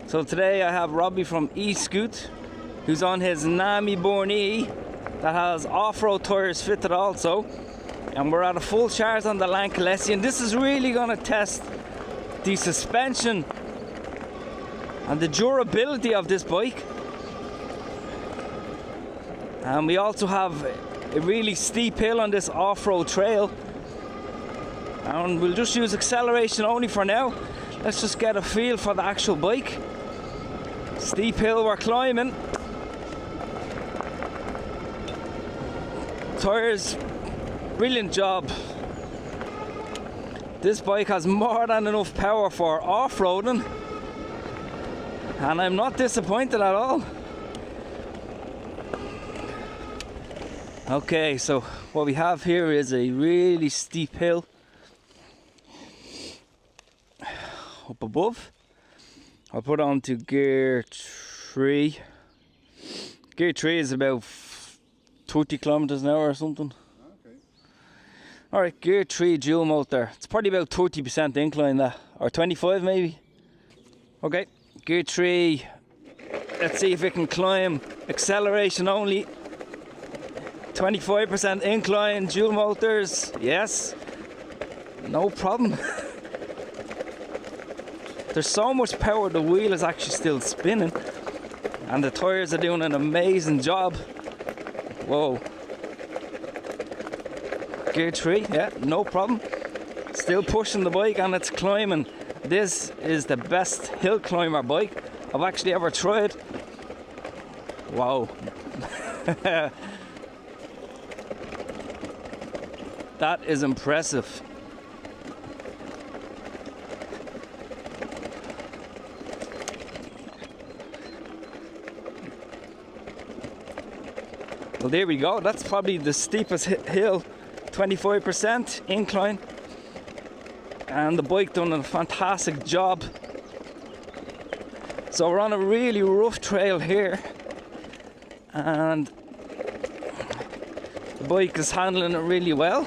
So today I have Robbie from eScoot, who's on his Nami Born E that has off-road tyres fitted also, and we're at a full charge on the Lankeleisi, and this is really going to test the suspension and the durability of this bike. And we also have a really steep hill on this off-road trail, and we'll just use acceleration only for now. Let's just get a feel for the actual bike. Steep hill we're climbing. Tyres, brilliant job. This bike has more than enough power for off-roading, and I'm not disappointed at all. Okay, so what we have here is a really steep hill up above. I'll put it onto gear 3. Gear 3 is about 30 kilometers an hour or something. Okay. Alright, gear 3 dual motor. It's probably about 30% incline, that, or 25 maybe. Okay, gear 3. Let's see if we can climb. Acceleration only. 25% incline, dual motors. Yes, no problem. There's so much power, the wheel is actually still spinning, and the tyres are doing an amazing job. Whoa. Gear 3, yeah, no problem. Still pushing the bike and it's climbing. This is the best hill climber bike I've actually ever tried. Wow. That is impressive. Well, there we go. That's probably the steepest hill, 25% incline, and the bike done a fantastic job. So we're on a really rough trail here, and the bike is handling it really well,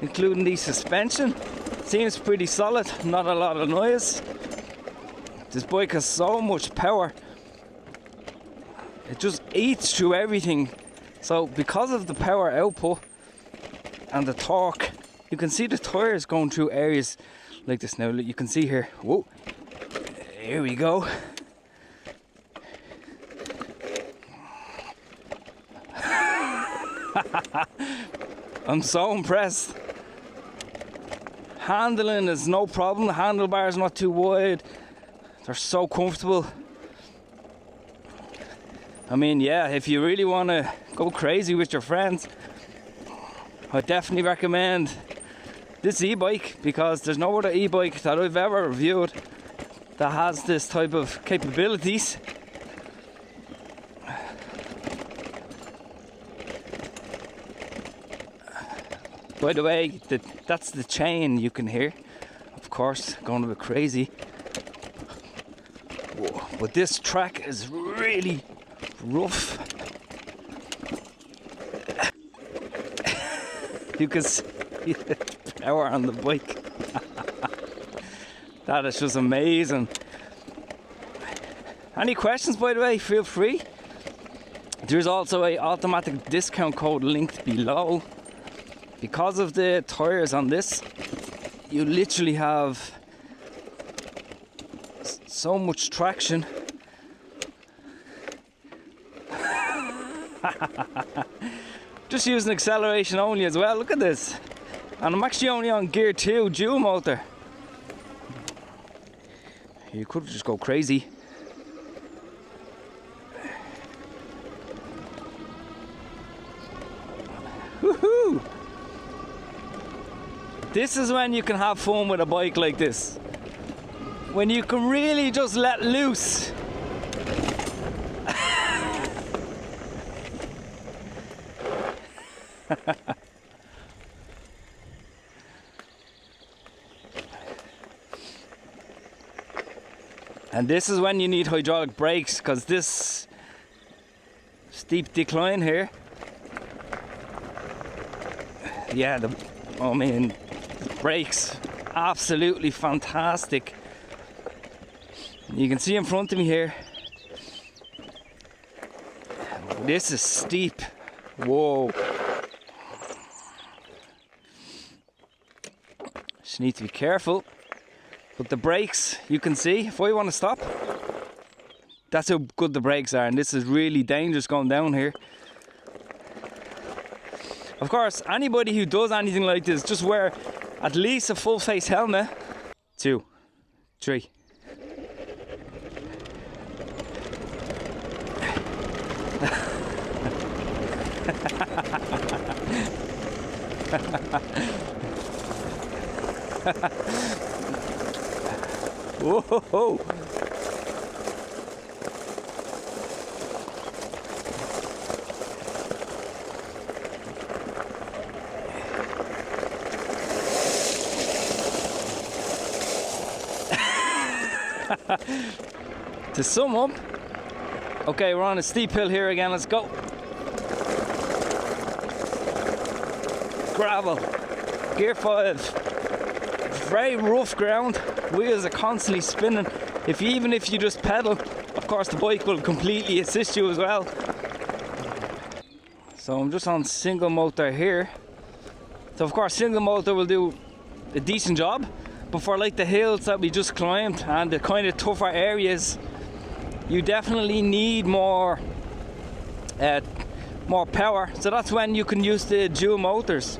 including the suspension. Seems pretty solid, not a lot of noise. This bike has so much power, it just eats through everything. So because of the power output and the torque, you can see the tyres going through areas like this now. You can see here, whoa, here we go. I'm so impressed. Handling is no problem, the handlebars not too wide, they're so comfortable. I mean, yeah, if you really want to go crazy with your friends, I definitely recommend this e-bike, because there's no other e-bike that I've ever reviewed that has this type of capabilities. By the way, that's the chain you can hear, of course, going a bit crazy. Whoa, but this track is really rough. You can see the power on the bike. That is just amazing. Any questions, by the way, feel free. There's also a automatic discount code linked below. Because of the tyres on this, you literally have so much traction. Just using acceleration only as well, look at this. And I'm actually only on gear 2 dual motor. You could just go crazy. Woohoo! This is when you can have fun with a bike like this. When you can really just let loose. And this is when you need hydraulic brakes, because this steep decline here, yeah, the brakes absolutely fantastic. You can see in front of me here. This is steep. Whoa. Just need to be careful. But the brakes, you can see, if I want to stop, that's how good the brakes are, and this is really dangerous going down here. Of course, anybody who does anything like this, just wear at least a full face helmet. 2, 3. Whoa! To sum up, okay, we're on a steep hill here again. Let's go. Gravel, gear 5, very rough ground, wheels are constantly spinning. Even if you just pedal, of course the bike will completely assist you as well. So I'm just on single motor here. So of course single motor will do a decent job, but for like the hills that we just climbed and the kind of tougher areas, you definitely need more power. So that's when you can use the dual motors.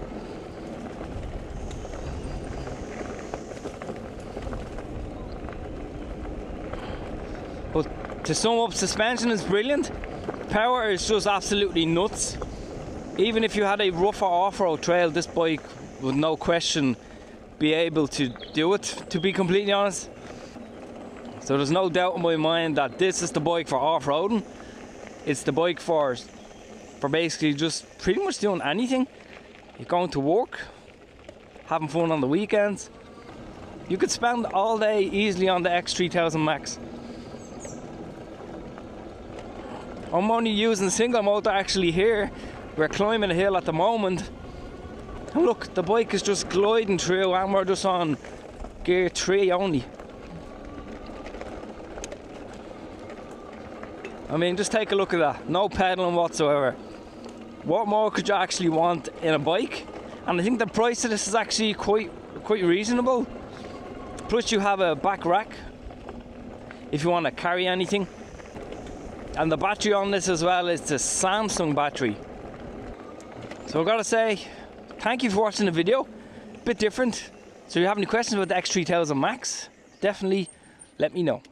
But to sum up, suspension is brilliant. Power is just absolutely nuts. Even if you had a rougher off-road trail, this bike would no question be able to do it, to be completely honest. So there's no doubt in my mind that this is the bike for off-roading. It's the bike for basically just pretty much doing anything. You're going to work, having fun on the weekends. You could spend all day easily on the X3000 Max. I'm only using single motor actually here. We're climbing a hill at the moment. And look, the bike is just gliding through and we're just on gear 3 only. I mean, just take a look at that. No pedaling whatsoever. What more could you actually want in a bike? And I think the price of this is actually quite reasonable. Plus you have a back rack if you want to carry anything. And the battery on this as well is the Samsung battery. So I've got to say, thank you for watching the video. A bit different. So if you have any questions about the X3000 Max, definitely let me know.